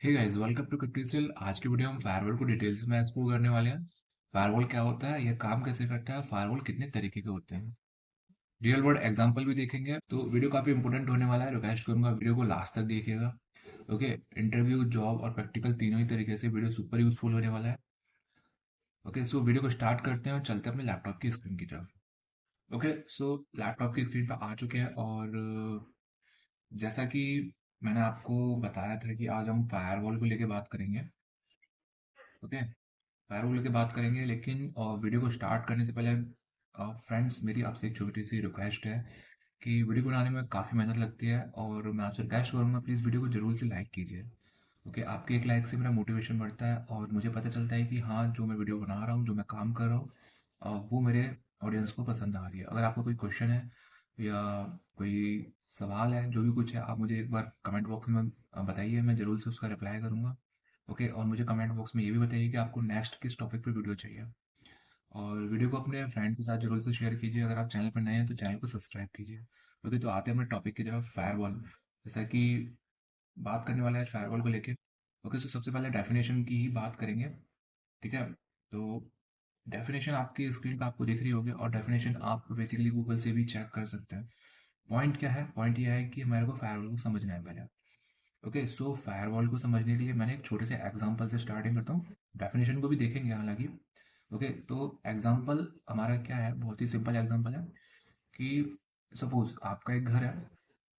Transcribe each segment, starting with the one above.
Hey guys, welcome to क्रिप्टीसेल। आज की वीडियो हम फायरवॉल को डिटेल्स में एक्सप्लोर करने वाले हैं। फायरवॉल क्या होता है, यह काम कैसे करता है, फायरवॉल कितने तरीके के होते हैं, रियल वर्ल्ड एग्जांपल भी देखेंगे। तो वीडियो काफी इंपॉर्टेंट होने वाला है। रिक्वेस्ट करूंगा वीडियो को लास्ट तक देखिएगा। ओके। इंटरव्यू, जॉब और प्रैक्टिकल तीनों ही तरीके से वीडियो सुपर यूजफुल होने वाला है। ओके, सो वीडियो को स्टार्ट करते हैं और चलते हैं अपने लैपटॉप की स्क्रीन की तरफ। ओके, सो लैपटॉप की स्क्रीन पर आ चुके हैं और जैसा कि मैंने आपको बताया था कि आज हम फायरवॉल को लेके बात करेंगे। ओके, फायरवॉल की बात करेंगे, लेकिन वीडियो को स्टार्ट करने से पहले फ्रेंड्स, मेरी आपसे एक छोटी सी रिक्वेस्ट है कि वीडियो को बनाने में काफ़ी मेहनत लगती है और मैं आपसे रिक्वेस्ट करूँगा, प्लीज़ वीडियो को जरूर से लाइक कीजिए। ओके, आपके एक लाइक से मेरा मोटिवेशन बढ़ता है और मुझे पता चलता है कि हाँ, जो मैं वीडियो बना रहा हूँ, जो मैं काम कर रहा हूँ, वो मेरे ऑडियंस को पसंद आ रही है। अगर आपको कोई क्वेश्चन है या कोई सवाल है, जो भी कुछ है, आप मुझे एक बार कमेंट बॉक्स में बताइए, मैं ज़रूर से उसका रिप्लाई करूँगा। ओके, और मुझे कमेंट बॉक्स में ये भी बताइए कि आपको नेक्स्ट किस टॉपिक पे वीडियो चाहिए। और वीडियो को अपने फ्रेंड के साथ जरूर से शेयर कीजिए। अगर आप चैनल पर नए हैं तो चैनल को सब्सक्राइब कीजिए। ओके, तो आते हैं अपने टॉपिक की तरफ, फायरवॉल। जैसा कि बात करने वाले हैं फायरवॉल को लेके। ओके, तो सबसे पहले डेफिनेशन की ही बात करेंगे। ठीक है, तो डेफिनेशन आपकी स्क्रीन पे आपको दिख रही होगी और डेफिनेशन आप बेसिकली गूगल से भी चेक कर सकते हैं। पॉइंट क्या है? पॉइंट ये है कि हमारे को फायरवॉल को समझना है पहले। ओके, सो फायरवॉल को समझने के लिए मैंने एक छोटे से एग्जांपल से स्टार्टिंग करता हूँ। डेफिनेशन को भी देखेंगे हालांकि। ओके, तो एग्जांपल हमारा क्या है, बहुत ही सिंपल एग्जांपल है कि सपोज आपका एक घर है।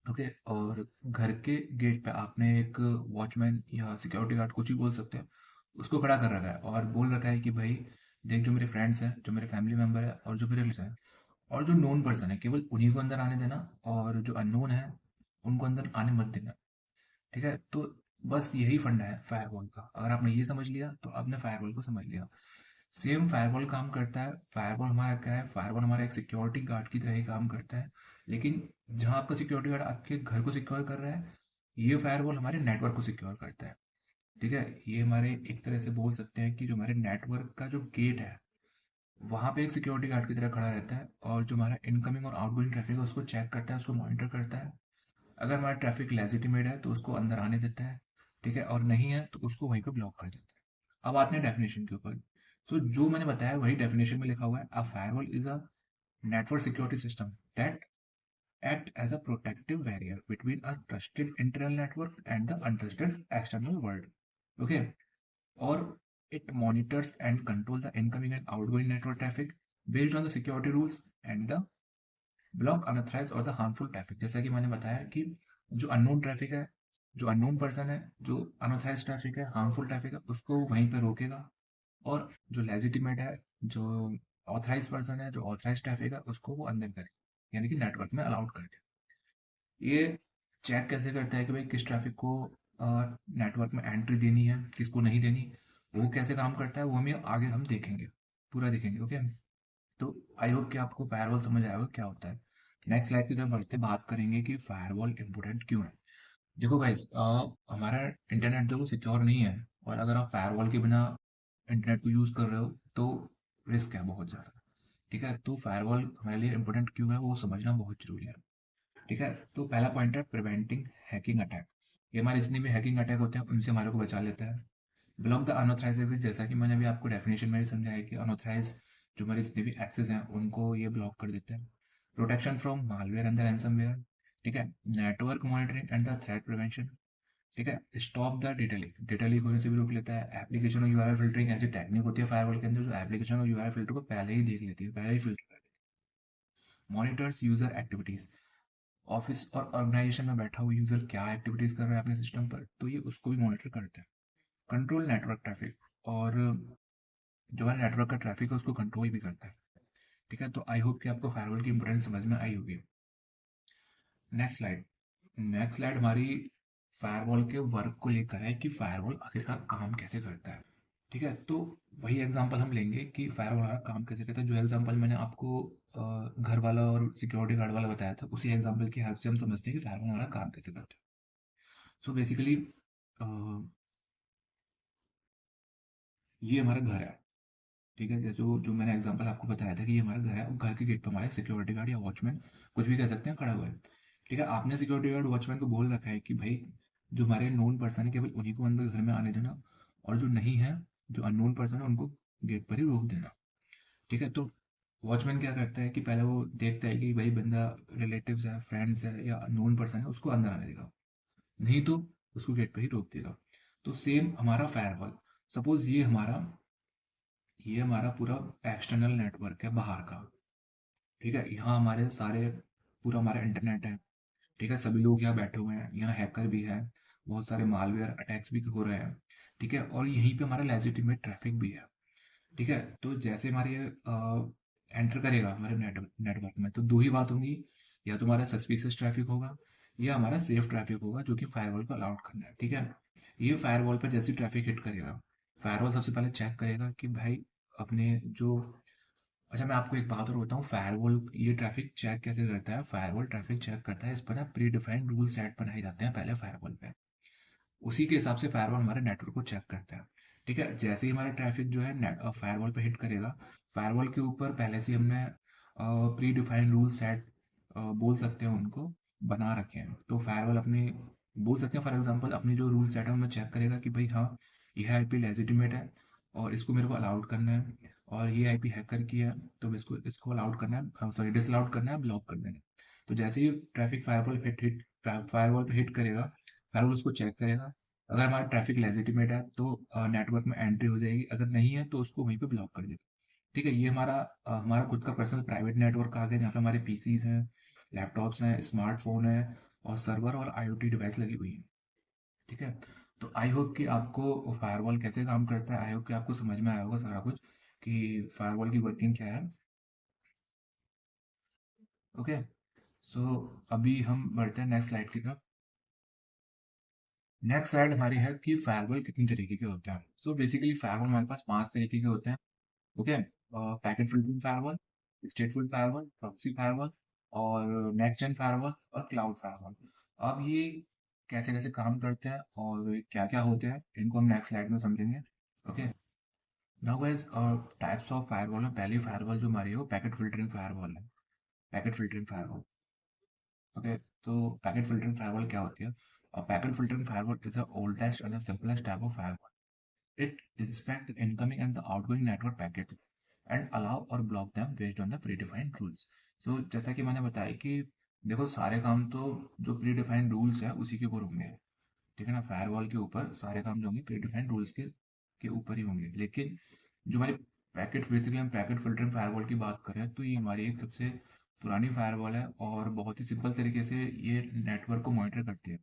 ओके, और घर के गेट पे आपने एक वॉचमैन या सिक्योरिटी गार्ड, कुछ भी बोल सकते हैं, उसको खड़ा कर रखा है और बोल रखा है कि भाई देख, जो मेरे फ्रेंड्स हैं, जो मेरे फैमिली मेम्बर है और जो मेरे रिलेटिव हैं और जो नोन पर्सन है, केवल उन्हीं को अंदर आने देना, और जो अननोन है उनको अंदर आने मत देना। ठीक है, तो बस यही फंडा है फायरवॉल का। अगर आपने ये समझ लिया तो आपने फायरवॉल को समझ लिया। सेम फायरवॉल काम करता है। फायरवॉल हमारा क्या है? फायरवॉल हमारा एक सिक्योरिटी गार्ड की तरह ही काम करता है। लेकिन जहां आपका सिक्योरिटी गार्ड आपके घर को सिक्योर कर रहा है, ये फायरवॉल हमारे नेटवर्क को सिक्योर करता है। ठीक है, ये हमारे एक तरह से बोल सकते हैं कि जो हमारे नेटवर्क का जो गेट है, वहां पे एक सिक्योरिटी गार्ड की तरह खड़ा रहता है और जो हमारा इनकमिंग और आउटगोइंग ट्रैफिक है उसको चेक करता है, उसको मॉनिटर करता है। अगर हमारा ट्रैफिक लेजिटिमेट है तो उसको अंदर आने देता है। ठीक है, और नहीं है तो उसको वहीं पे ब्लॉक कर देता है। अब आते हैं डेफिनेशन के ऊपर। सो जो मैंने बताया वही डेफिनेशन में लिखा हुआ है। A firewall is a network security system that act as a protective barrier between a trusted internal network and the untrusted external world. Okay, or it monitors and controls the incoming and outgoing network traffic based on the security rules and the block unauthorise और the harmful traffic. जैसा कि मैंने बताया कि जो unknown traffic है, जो unknown person है, जो अनऑथराइज ट्रैफिक है, हार्मफुल ट्रैफिक है, उसको वहीं पर रोकेगा। और जो लेजिटिमेट है, जो ऑथराइज पर्सन है, जो ऑथराइज ट्रैफिक है, उसको वो अंदर करे, यानी कि नेटवर्क में अलाउड करके। ये चेक कैसे करता है कि भाई किस ट्रैफिक को नेटवर्क में एंट्री देनी है, किसको नहीं देनी, वो कैसे काम करता है, वो हमें आगे हम देखेंगे, पूरा देखेंगे। ओके, तो आई होप कि आपको फायरवॉल समझ आएगा क्या होता है। नेक्स्ट स्लाइड की तरफ बढ़ते बात करेंगे कि फायरवॉल इंपॉर्टेंट क्यों है। देखो गाइस, हमारा इंटरनेट जो सिक्योर नहीं है, और अगर आप फायरवॉल के बिना इंटरनेट को यूज़ कर रहे हो तो रिस्क है बहुत ज़्यादा। ठीक है, तो फायरवॉल हमारे लिए इंपॉर्टेंट क्यों है वो समझना बहुत जरूरी है। ठीक है, तो पहला पॉइंट है प्रिवेंटिंग हैकिंग अटैक। ये हमारे जितने भी हैकिंग अटैक होते हैं उनसे हमारे को बचा लेता है। ब्लॉक द अनऑथराइज एक्सेस, जैसा कि मैंने अभी आपको डेफिनेशन में भी समझाया कि अनऑथराइज जो हमारे जितने भी एक्सेस हैं उनको ये ब्लॉक कर देते हैं। Protection from malware and the ransomware. ठीक है, network monitoring and the threat prevention. ठीक है, stop the data leak, data leak होने से भी रोक लेता है। एप्लीकेशन और यूआरएल फिल्टरिंग, ऐसी टेक्निक होती है फायरवॉल के अंदर जो एप्लीकेशन और यूआरएल फिल्टर को पहले ही देख लेती है, पहले ही फिल्टर कर देती है। मॉनिटर्स यूजर एक्टिविटीज, ऑफिस और ऑर्गेनाइजेशन में बैठा हुआ यूजर क्या एक्टिविटीज कर रहा है अपने सिस्टम पर, तो ये उसको भी मॉनिटर करता है। कंट्रोल नेटवर्क ट्रैफिक, और जो हमारे नेटवर्क का ट्रैफिक है उसको कंट्रोल भी करता है। ठीक है, तो आई होप कि आपको फायरवॉल की इंपोर्टेंस समझ में आई होगी। Next slide. नेक्स्ट स्लाइड हमारी फायरवॉल के वर्क को लेकर है कि फायरवॉल आखिरकार काम कैसे करता है। ठीक है, तो वही एग्जांपल हम लेंगे कि फायरवॉल हमारा काम कैसे करता है। जो एग्जांपल मैंने आपको घर वाला और सिक्योरिटी गार्ड वाला बताया था, उसी एग्जांपल की हेल्प से हम समझते हैं कि फायरवॉल हमारा काम कैसे करता है। सो बेसिकली ये हमारा घर है। ठीक है, जैसे जो जो मैंने एग्जांपल आपको बताया था कि ये हमारा घर है, और घर के गेट पर हमारा सिक्योरिटी गार्ड या वॉचमैन, कुछ भी कह सकते हैं, खड़ा हुआ है। ठीक है, आपने सिक्योरिटी गार्ड वॉचमैन को बोल रखा है कि भाई जो हमारे नोन पर्सन है केवल उन्हीं को अंदर घर में आने देना, और जो नहीं है, जो अननोन पर्सन है, उनको गेट पर ही रोक देना। ठीक है, तो वॉचमैन क्या करता है कि पहले वो देखता है कि भाई बंदा रिलेटिव्स है, फ्रेंड्स है या नोन पर्सन है, उसको अंदर आने देगा, नहीं तो उसको गेट पर ही रोक देगा। तो सेम हमारा फायरवॉल, सपोज ये हमारा पूरा एक्सटर्नल नेटवर्क है बाहर का। ठीक है, यहाँ हमारे सारे पूरा हमारा इंटरनेट है। ठीक है, सभी लोग यहाँ बैठे हुए हैं, यहाँ हैकर भी है, बहुत सारे मालवेयर अटैक्स भी हो रहे हैं। ठीक है, और यहीं पे हमारा लेजिटिमेट ट्रैफिक भी है। ठीक है, तो जैसे हमारे एंटर करेगा हमारे नेटवर्क में, तो दो ही बात होंगी, या तो हमारा सस्पिशियस ट्रैफिक होगा या हमारा सेफ ट्रैफिक होगा, जो कि फायरवॉल को अलाउड करना है। ठीक है, ये फायरवॉल पर जैसे ट्रैफिक हिट करेगा, फायरवॉल सबसे पहले चेक करेगा कि भाई अपने जो, अच्छा मैं आपको एक बात और बताऊं, फायरवॉल ये ट्रैफिक चेक कैसे करता है। फायरवॉल ट्रैफिक चेक करता है, इस पर ना प्री डिफाइंड रूल सेट बनाए जाते हैं पहले फायरवॉल पे, उसी के हिसाब से फायरवॉल हमारे नेटवर्क को चेक करता है। ठीक है, जैसे ही हमारा ट्रैफिक जो है फायरवॉल पे हिट करेगा, फायरवॉल के ऊपर पहले से ही हमने प्री डिफाइंड रूल सेट, बोल सकते हैं उनको, बना रखे हैं। तो फायरवॉल अपने बोल सकते हैं, फॉर एग्जांपल अपनी जो रूल सेट है उनमें चेक करेगा कि भाई हाँ, यह आईपी लेजिटिमेट है और इसको मेरे को अलाउड करना है, और ये आईपी हैकर की है तो इसको इसको अलाउड करना है, सॉरी डिसअलाउड करना है, ब्लॉक कर देना है। तो जैसे ही traffic firewall hit hit firewall पे हिट करेगा, फायरवॉल उसको चेक करेगा। अगर हमारा ट्रैफिक लेजिटिमेट है तो नेटवर्क में एंट्री हो जाएगी, अगर नहीं है तो उसको वहीं पे ब्लॉक कर देगा। ठीक है, ये हमारा खुद का पर्सनल प्राइवेट नेटवर्क आ गया, जहाँ पे हमारे पीसीज हैं, लैपटॉप्स हैं, स्मार्टफोन है, और सर्वर और आईओटी डिवाइस लगी हुई है। ठीक है, तो आई होप कि आपको फायरवॉल कैसे काम करता है, आई होप कि आपको समझ में आया होगा सारा कुछ कि फायरवॉल की वर्किंग क्या है। ओके, सो अभी हम बढ़ते हैं नेक्स्ट स्लाइड की तरफ। नेक्स्ट स्लाइड हमारी है कि फायरवॉल कितनी तरीके के होते हैं। सो बेसिकली फायरवॉल हमारे पास 5 तरीके के होते हैं। Okay, packet filtering firewall, स्टेटफुल firewall, proxy firewall, और नेक्स्ट जेन फायरवॉल और क्लाउड फायरवॉल। अब ये कैसे कैसे काम करते हैं और क्या क्या होते हैं, इनको हम नेक्स्ट स्लाइड में समझेंगे। Okay, now guys, types of firewall में पहली फायरवॉल जो हमारी है वो पैकेट फिल्टरिंग फायरवॉल है। Packet filtering firewall. ओके, तो पैकेट फिल्टरिंग फायरवॉल क्या होती है? Packet filtering firewall is the oldest and simplest type of firewall. It inspects the incoming and the outgoing network packets and allow or block them based on the predefined rules. So जैसा कि मैंने बताया कि देखो सारे काम तो जो प्रीडिफाइंड रूल्स है उसी के ऊपर होंगे। ठीक है ना, फायरवॉल के ऊपर सारे काम जो होंगे प्रीडिफाइंड रूल्स के ऊपर ही होंगे। लेकिन जो हमारी पैकेट, बेसिकली हम पैकेट फिल्टरिंग फायरवॉल की बात करें तो ये हमारी एक सबसे पुरानी फायरवॉल है, और बहुत ही सिंपल तरीके से ये नेटवर्क को मॉनिटर करती है।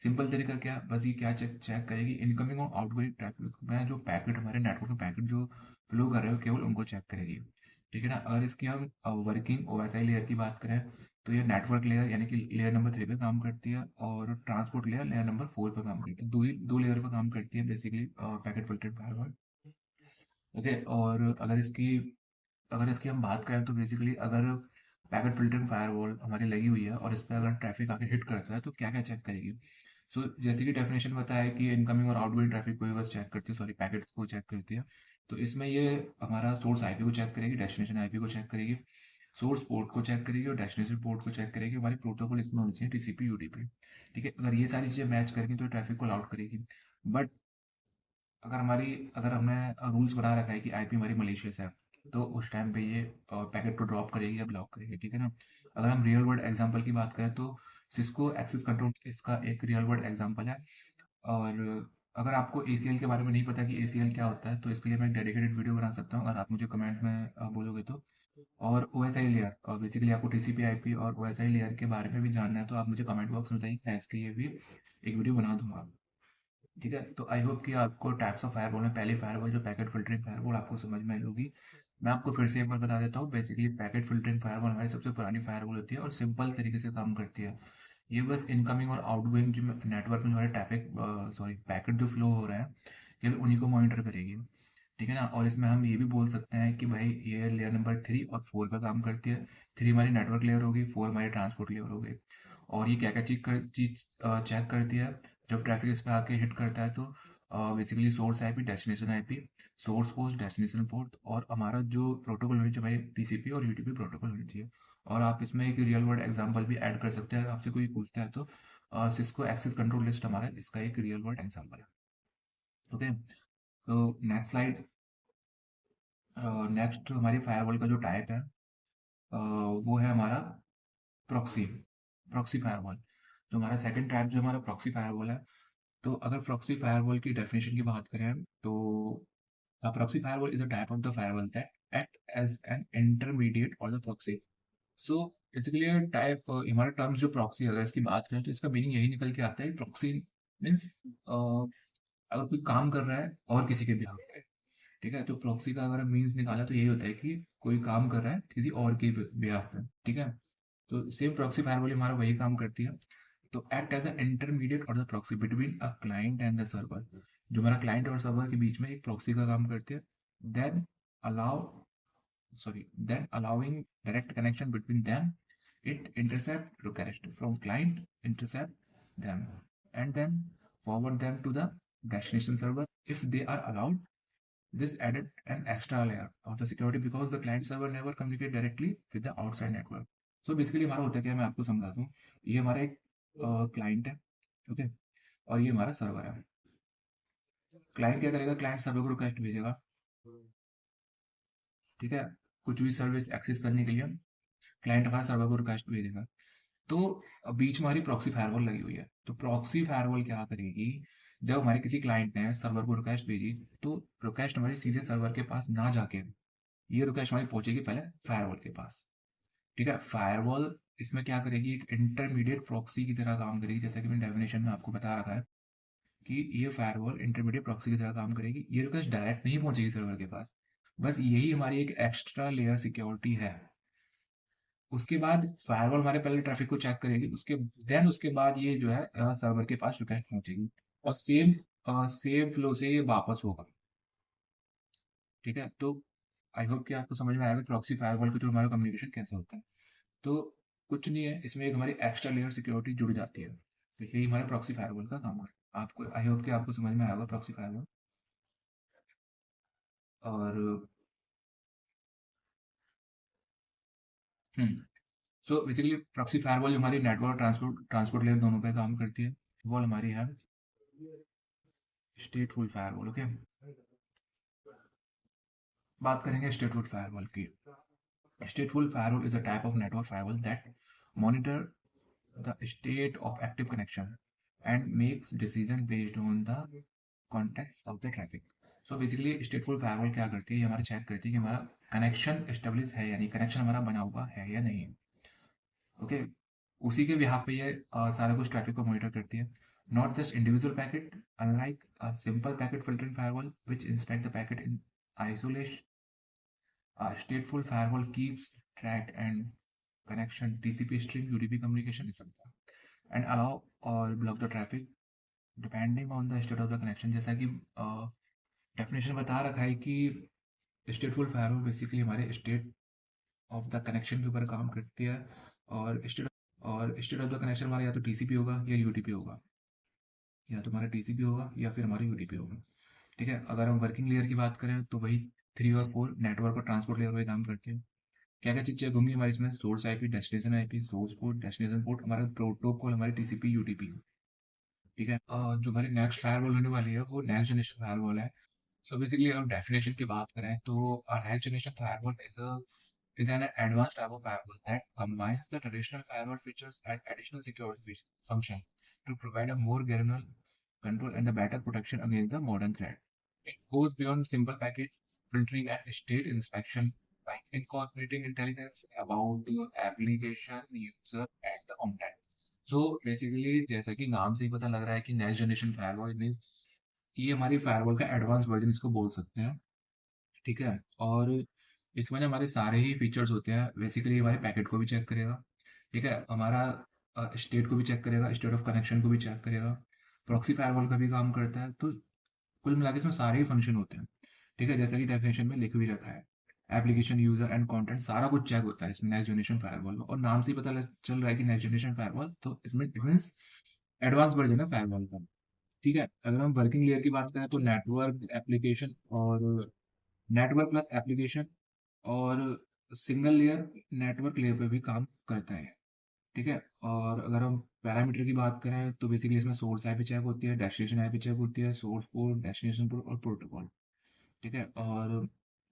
सिंपल तरीका क्या, बस ये क्या चेक चेक करेगी, इनकमिंग और आउटगोइंग ट्रैफिक में जो पैकेट, हमारे नेटवर्क में पैकेट जो फ्लो कर रहे हो केवल उनको चेक करेगी। ठीक है ना, अगर इसकी हम वर्किंग ओएसआई लेयर की बात करें तो ये नेटवर्क लेयर यानी कि लेयर नंबर 3 पे काम करती है, और ट्रांसपोर्ट लेयर लेयर नंबर 4 पे काम करती है। दो लेयर पे काम करती है basically packet filtered firewall. Okay, और अगर इसकी हम बात करें तो बेसिकली अगर पैकेट फिल्टरिंग फायरवॉल हमारी लगी हुई है और इस पर अगर ट्रैफिक आके हिट करता है तो क्या क्या चेक करेगी। सो जैसे कि डेफिनेशन बताया है कि इनकमिंग और आउटगोइंग ट्रैफिक को ही बस चेक करती है, सॉरी पैकेट्स को चेक करती है। तो इसमें ये हमारा सोर्स आईपी को चेक करेगी, डेस्टिनेशन आईपी को चेक करेगी, सोर्स पोर्ट को चेक करेगी और डेस्टिनेशन पोर्ट को चेक करेगी। हमारी प्रोटोकॉल इसमें होनी चाहिए टीसीपी यूडीपी। ठीक है, अगर ये सारी चीज़ें मैच करेंगी तो ट्रैफिक को अलाउड करेगी। बट अगर हमने रूल्स बना रखा है कि आईपी हमारी मलेशियस है, तो उस टाइम पे ये पैकेट को ड्रॉप करेगी या ब्लॉक करेगी। ठीक है ना, अगर हम रियल वर्ल्ड एग्जांपल की बात करें तो सिस्को एक्सेस कंट्रोल इसका एक रियल वर्ल्ड एग्जांपल है। और अगर आपको एसीएल के बारे में नहीं पता कि एसीएल क्या होता है, तो इसके लिए मैं एक डेडिकेटेड वीडियो बना सकता हूँ अगर आप मुझे कमेंट में बोलोगे तो। और ओएसआई लेयर, बेसिकली आपको टीसीपी आईपी और ओएसआई लेयर के बारे में भी जानना है तो आप मुझे कमेंट बॉक्स में बताइए, मैं इसके लिए भी एक वीडियो बना दूंगा। ठीक है, तो आई होप कि आपको टाइप्स ऑफ फायरवॉल में पहली फायरवॉल जो पैकेट फिल्टरिंग फायरवॉल आपको समझ में आई होगी। मैं आपको फिर से एक बार बता देता हूँ, बेसिकली पैकेट फिल्टरिंग फायरवॉल हमारी सबसे पुरानी फायरवॉल होती है और सिंपल तरीके से काम करती है। ये बस इनकमिंग और आउटगोइंग जो नेटवर्क में हमारे ट्रैफिक, सॉरी पैकेट जो फ्लो हो रहा है, केवल उन्हीं को मॉनिटर करेगी। ठीक है ना, और इसमें हम ये भी बोल सकते हैं कि भाई ये लेयर नंबर 3 और 4 का काम करती है। 3 हमारी नेटवर्क लेयर होगी, 4 हमारी ट्रांसपोर्ट लेयर हो गई। और ये क्या क्या चीज चेक करती है जब ट्रैफिक इस पे आके हिट करता है, तो basically source IP, destination IP, source post, destination port, और हमारा जो प्रोटोकॉल होनी चाहिए हमारी टीसीपी और यूटीपी प्रोटोकॉल होनी चाहिए। और आप इसमें एक रियल वर्ल्ड एग्जांपल भी ऐड कर सकते हैं अगर आपसे कोई पूछता है तो। सिस्को एक्सेस कंट्रोल लिस्ट हमारा इसका एक रियल वर्ल्ड एग्जांपल है। ओके, तो नेक्स्ट स्लाइड। नेक्स्ट हमारी फायरवॉल का जो टाइप है वो है हमारा प्रॉक्सी। प्रॉक्सी फायरवॉल तो हमारा सेकंड टाइप जो हमारा प्रॉक्सी फायरवॉल है। तो अगर प्रॉक्सी फायरवॉल की डेफिनेशन की बात करें तो proxy firewall is a type of the firewall that act as an intermediate और the proxy. So basically type हमारा टर्म्स जो प्रॉक्सी अगर इसकी बात करें तो इसका मीनिंग यही निकल के आता है। प्रॉक्सी मीन्स अगर कोई काम कर रहा है और किसी के बिहाफ पे, ठीक है, तो प्रॉक्सी का अगर मीन्स निकाला तो यही होता है कि कोई काम कर रहा है किसी और के बिहाफ पे, ठीक है। तो सेम प्रॉक्सी फायरवॉल हमारा वही काम करती है। तो एक्ट एज अ इंटरमीडिएट और the proxy between a client and the server. जो हमारा क्लाइंट और सर्वर के बीच में एक प्रॉक्सी का काम करती है। Then allow then allowing direct connection between them. It intercept request from client, intercept them, and then forward them to the destination server if they are allowed. This added an extra layer of the security because the client server never communicate directly with the outside network. So basically हमारा होता है क्या, मैं आपको समझाता हूँ। ये हमारा एक क्लाइंट है, ओके, और ये हमारा सर्वर है। क्लाइंट क्या करेगा, क्लाइंट सर्वर को रिक्वेस्ट भेजेगा, ठीक है, कुछ भी सर्विस एक्सेस करने के लिए क्लाइंट हमारा सर्वर को रिक्वेस्ट भेजेगा। तो बीच में हमारी प्रॉक्सी फायरवॉल लगी हुई है। तो प्रॉक्सी फायरवॉल क्या करेगी, जब हमारे किसी क्लाइंट ने सर्वर को रिक्वेस्ट भेजी तो रिक्वेस्ट हमारी सीधे सर्वर के पास ना जाके ये रिक्वेस्ट हमारी पहुंचेगी पहले फायरवॉल के पास, ठीक है। फायरवॉल इसमें क्या करेगी, एक इंटरमीडिएट प्रॉक्सी की तरह काम करेगी, जैसा कि मैंने डेफिनेशन में आपको बता रखा है कि ये फायरवॉल इंटरमीडिएट प्रॉक्सी की तरह काम करेगी। ये रिक्वेस्ट डायरेक्ट नहीं पहुंचेगी सर्वर के पास, बस यही हमारी एक एक्स्ट्रा लेयर सिक्योरिटी है। उसके बाद फायरवॉल हमारे पहले ट्रैफिक को चेक करेगी, उसके बाद ये जो है सर्वर के पास रिक्वेस्ट पहुंचेगी और सेम फ्लो से ये वापस होगा, ठीक है। तो आई होप कि आपको समझ में आएगा प्रॉक्सी फायरवॉल के थ्रू हमारा कम्युनिकेशन कैसे होता है। तो कुछ नहीं है, इसमें एक हमारी एक्स्ट्रा लेयर सिक्योरिटी जुड़ जाती है। तो यही हमारे प्रॉक्सी फायरवॉल का काम है। आपको आई होप कि आपको समझ में आएगा प्रॉक्सी फायरवॉल। और सो बेसिकली प्रॉक्सी फायरवॉल हमारी नेटवर्क ट्रांसपोर्ट लेयर दोनों पे काम करती है। वो हमारी है स्टेटफुल फायरवॉल, ओके। बात करेंगे स्टेटफुल फायरवॉल की। Stateful firewall is a type of network firewall that monitor the state of active connection and makes decision based on the context of the traffic. So basically stateful firewall क्या करती है, ये हमारा check करती है कि हमारा कनेक्शन एस्टेब्लिश है यानी कनेक्शन हमारा बना हुआ है या नहीं, ओके। उसी के बिहाफ पे ये सारा कुछ ट्रैफिक को मॉनिटर करती है, not just individual packet. Unlike a simple packet filtering firewall which inspect the packet in isolation, a stateful firewall keeps track and connection TCP stream UDP communication etc. and allow or block the traffic depending on the state of the connection। जैसा कि definition बता रखा है कि स्टेटफुल firewall basically हमारे state of the connection के ऊपर काम करती है। और स्टेट ऑफ द कनेक्शन हमारा या तो टीसीपी होगा या यूडीपी होगा, या तो हमारा टीसीपी होगा या फिर हमारा यूडीपी होगा, ठीक है। अगर हम वर्किंग लेयर की बात करें तो वही 3 और 4 नेटवर्क और ट्रांसपोर्ट लेयर वही काम करते हैं। क्या क्या चीज़ चेक होंगी हमारी इसमें, source IP, destination IP, source port, destination port, हमारा प्रोटोकॉल, हमारी टीसीपी यूडीपी, ठीक है। जो हमारी नेक्स्ट फायरवॉल होने वाली है वो नेक्स्ट जनरेशन फायरवॉल है। सो बेसिकली अगर डेफिनेशन की बात करें तो next generation firewall is an advanced type of firewall that combines the traditional firewall features and additional security function to provide a more granular control and the better protection against the modern threat. It goes beyond simple package filtering and state inspection by incorporating intelligence about the application user at the on time. So basically जैसा कि नाम से ही पता लग रहा है कि next generation firewall means ये हमारी फायरवॉल का एडवांस वर्जन इसको बोल सकते हैं, ठीक है। और इसमें जो हमारे सारे ही फीचर्स होते हैं बेसिकली हमारे पैकेट को भी चेक करेगा, ठीक है, हमारा स्टेट को भी चेक करेगा, स्टेट ऑफ कनेक्शन को भी चेक करेगा, प्रॉक्सी फायरवॉल का भी काम करता है। तो कुल मिला के इसमें सारे ही फंक्शन होते हैं, ठीक है, जैसा कि डेफिनेशन में लिख भी रखा है। एप्लीकेशन यूजर एंड कंटेंट सारा कुछ चेक होता है इसमें नेक्स्ट जनरेशन फायरवॉल में। और नाम से ही पता चल रहा है कि नेक्स्ट जनरेशन फायरवॉल, तो इसमें इट मीन्स एडवांस वर्जन है फायरवॉल का, ठीक है। अगर हम वर्किंग लेयर की बात करें तो नेटवर्क प्लस एप्लीकेशन और सिंगल लेयर नेटवर्क लेयर पे भी काम करता है, ठीक है। और अगर हम पैरामीटर की बात करें तो बेसिकली इसमें सोर्स आईपी चेक होती है, डेस्टिनेशन आईपी चेक होती है, सोर्स पोर्ट, डेस्टिनेशन पोर्ट और प्रोटोकॉल। ठीक है। और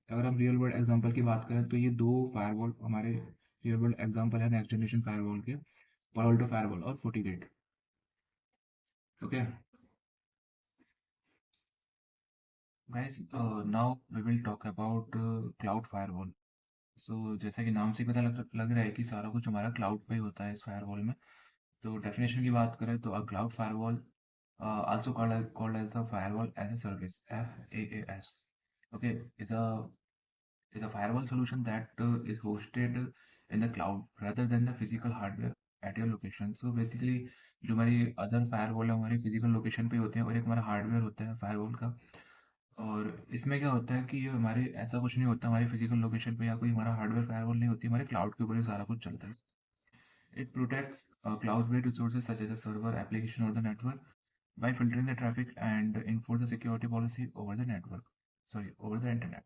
अगर हम रियल वर्ल्ड एग्जांपल की बात करें तो ये दो फायरवॉल हमारे रियल वर्ल्ड एग्जांपल है नेक्स्ट जनरेशन फायरवॉल के, पालो अल्टो फायरवॉल और FortiGate। Okay guys, now we will talk about cloud firewall. So जैसा कि नाम से ही पता लग रहा है कि सारा कुछ हमारा क्लाउड पे ही होता है इस फायरवॉल में। तो डेफिनेशन की बात करें तो a cloud firewall also called as the firewall as a service, FaaS. Okay, is a firewall solution that is hosted in the cloud rather than the physical hardware at your location. So basically जो हमारी other firewall है हमारी physical location पे होते हैं और एक हमारा हार्डवेयर होता है फायरवॉल का। और इसमें क्या होता है कि ये हमारे ऐसा कुछ नहीं होता हमारी फिजिकल लोकेशन पे या कोई हमारा हार्डवेयर फायरवॉल नहीं होती, हमारे क्लाउड के ऊपर ही सारा कुछ चलता है। It protects cloud-based resources such as the server, application, or the network by filtering the traffic and enforce the security policy over the network. Sorry, over the internet.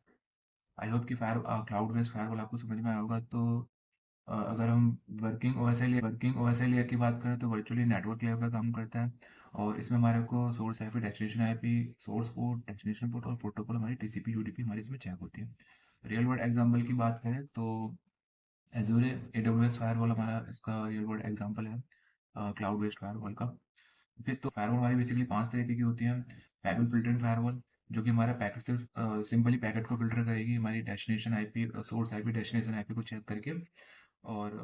I hope कि cloud based firewall आपको समझ में आया होगा। तो अगर हम working OSI layer की बात करें तो वर्चुअली नेटवर्क लेयर पर काम करता है। और इसमें हमारे को source IP, destination IP, source port, destination port और प्रोटोकॉल हमारी टीसीपी यूडीपी हमारी इसमें चेक होती है। रियल वर्ल्ड एग्जांपल की बात करें तो एजूर AWS फायरवॉल हमारा इसका रियल वर्ल्ड एग्जांपल है क्लाउड बेस्ड फायरवॉल का। ओके, तो फायरवॉल हमारी बेसिकली 5 तरीके की होती है। पैकेट फिल्टरिंग फायरवॉल जो कि हमारा पैकेट सिर्फ सिंपली पैकेट को फिल्टर करेगी हमारी destination IP, source IP, destination IP को चेक करके। और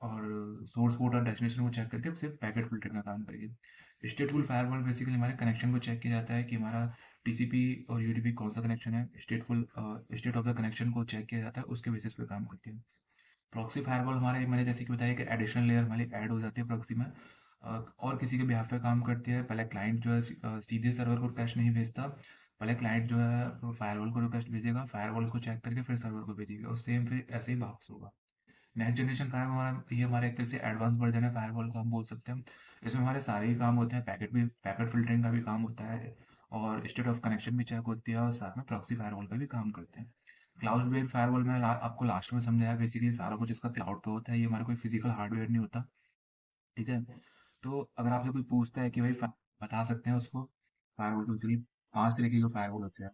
और सोर्स पोर्ट और डेस्टिनेशन को चेक करके सिर्फ पैकेट फिल्टर का काम करेगी। स्टेटफुल फायरवॉल बेसिकली हमारे कनेक्शन को चेक किया जाता है कि हमारा टीसीपी और यूडीपी कौन सा कनेक्शन है, स्टेट ऑफ द कनेक्शन को चेक किया जाता है, उसके बेसिस पे काम करती है। प्रॉक्सी फायरवॉल हमारे मैंने जैसे कि बताया कि एडिशनल लेयर हमारी ऐड हो जाती है प्रॉक्सी में, और किसी के बिहाफ पे काम करती है। पहले क्लाइंट जो है सीधे सर्वर को रिक्वेस्ट नहीं भेजता, पहले क्लाइंट जो है वो फायरवॉल को रिक्वेस्ट भेजेगा, फायरवॉल को चेक करके फिर सर्वर को भेजेगा और सेम फिर ऐसे ही वापस होगा। नेक्स्ट जनरेशन फायरवॉल ये हमारे एक तरह से एडवांस वर्जन है फायरवॉल का हम बोल सकते हैं। इसमें हमारे सारे ही काम होते हैं, पैकेट फिल्टरिंग का भी काम होता है और स्टेट ऑफ कनेक्शन भी चेक होती है और साथ में प्रॉक्सी फायरवॉल का भी काम करते हैं। क्लाउड बेस्ड फायरवॉल में आपको लास्ट में समझाया बेसिकली सारा कुछ इसका क्लाउड पे होता है, ये हमारा कोई फिजिकल हार्डवेयर नहीं होता। ठीक है। तो अगर आपसे कोई पूछता है कि भाई बता सकते हैं उसको फायरवॉल को बेसिकली 5 तरीके के फायरवॉल होते हैं।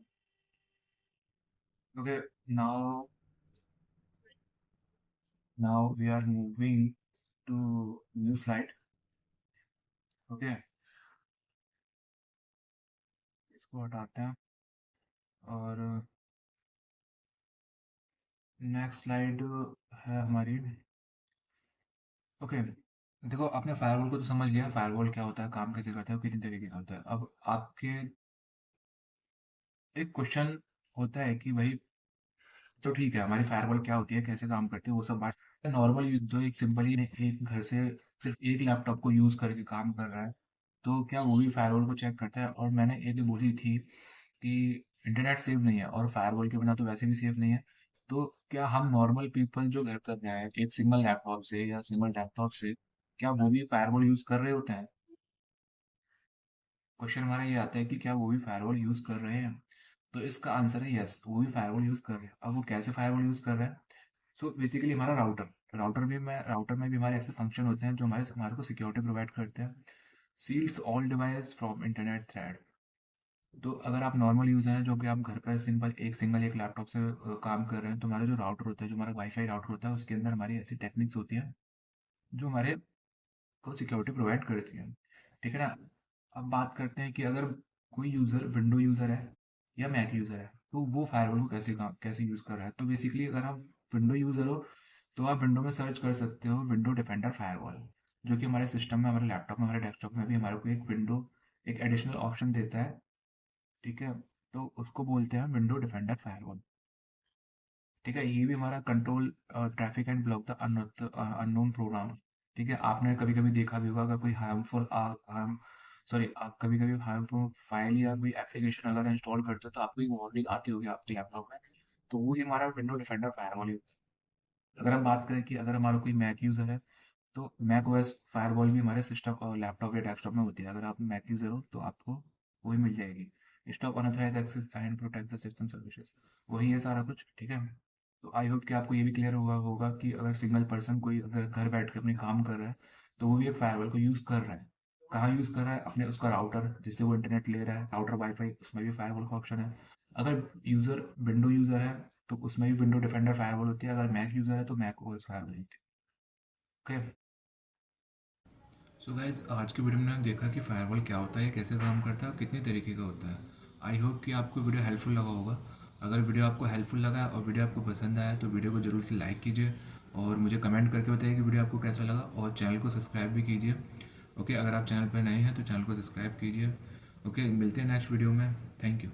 Okay, now now we are moving to new slide. Okay, इसको हटाते हैं और नेक्स्ट स्लाइड है हमारी। ओके, देखो आपने फायरवॉल को तो समझ लिया, फायरवॉल क्या होता है, काम कैसे करता है, कितनी तरीके का होता है। अब आपके एक क्वेश्चन होता है कि भाई तो ठीक है हमारी फायरवॉल क्या होती है, कैसे काम करती है, वो सब बात नॉर्मल यूज जो एक सिंपल ही एक घर से सिर्फ एक लैपटॉप को यूज करके काम कर रहा है तो क्या वो भी फायरवॉल को चेक करता है। और मैंने एक बोली थी कि इंटरनेट सेफ नहीं है और फायरवॉल के बिना तो वैसे भी सेफ नहीं है। तो क्या हम नॉर्मल पीपल जो घर कर रहे हैं एक सिंगल लैपटॉप से या सिंगल लैपटॉप से, क्या वो भी फायरवॉल यूज कर रहे होते हैं? क्वेश्चन हमारा ये आता है कि क्या वो भी फायरवॉल यूज कर रहे हैं। तो इसका आंसर है यस, वो भी फायरवॉल यूज कर रहे हैं। अब वो कैसे फायरवॉल यूज कर रहे हैं? सो बेसिकली हमारा राउटर में भी हमारे ऐसे फंक्शन होते हैं जो हमारे हमारे को सिक्योरिटी प्रोवाइड करते हैं। Seals all device from internet threat. तो अगर आप नॉर्मल यूजर हैं जो कि आप घर पर सिंगल एक लैपटॉप से काम कर रहे हैं तो हमारा जो राउटर होता है, जो हमारा वाईफाई राउटर होता है, उसके अंदर हमारी ऐसी टेक्निक्स होती हैं जो हमारे को सिक्योरिटी प्रोवाइड करती है। ठीक है ना। अब बात करते हैं कि अगर कोई यूज़र विंडो यूज़र है या मैक यूज़र है तो वो फायरवॉल को कैसे यूज़ कर रहा है। तो बेसिकली अगर आप विंडो यूज़र हो तो आप विंडो में सर्च कर सकते हो विंडो डिफेंडर फायरवॉल, जो कि हमारे सिस्टम में, हमारे लैपटॉप में, हमारे डेस्कटॉप में भी हमारे को एक एडिशनल ऑप्शन देता है। ठीक है। तो उसको बोलते हैं विंडो डिफेंडर फायरवॉल। ठीक है, ये भी हमारा control traffic and block the unknown program. ठीक है, आपने कभी कभी देखा भी होगा अगर कोई आप कभी कभी हार्मफुल फाइल या कोई एप्लीकेशन अगर इंस्टॉल करते हो तो आपको एक वार्निंग आती होगी आपके लैपटॉप में। तो वो ही हमारा विंडो डिफेंडर फायरवॉल ही होता है। अगर हम बात करें कि अगर हमारा कोई मैक यूज़र है तो मैक ओएस फायरवॉल भी हमारे सिस्टम और लैपटॉप या डेस्कटॉप में होती है। अगर आप मैक यूज़र हो तो आपको वही मिल जाएगी। Stop unauthorised access and protect the system services, वही है सारा कुछ। ठीक है। तो आई होप कि आपको ये भी क्लियर होगा होगा कि अगर सिंगल पर्सन कोई अगर घर बैठ के अपने काम कर रहा है तो वो भी एक फायरवॉल को यूज़ कर रहा है। कहाँ यूज़ कर रहा है? अपने उसका राउटर जिससे वो इंटरनेट ले रहा है, राउटर वाईफाई, उसमें भी फायरवॉल का ऑप्शन है। अगर यूज़र विंडो यूज़र है तो उसमें भी विंडो डिफेंडर फायरवॉल होती है। अगर मैक यूज़र है तो मैक ओएस फायरवॉल होती है। ओके, सो गाइज आज की वीडियो में हमने देखा कि फायरवॉल क्या होता है, कैसे काम करता है और कितने तरीके का होता है। आई होप कि आपको वीडियो हेल्पफुल लगा होगा। अगर वीडियो आपको हेल्पफुल लगा और वीडियो आपको पसंद आया तो वीडियो को जरूर से लाइक कीजिए और मुझे कमेंट करके बताइए कि वीडियो आपको कैसा लगा, और चैनल को सब्सक्राइब भी कीजिए। ओके, अगर आप चैनल पर नए हैं तो चैनल को सब्सक्राइब कीजिए। ओके, मिलते हैं नेक्स्ट वीडियो में। Thank you.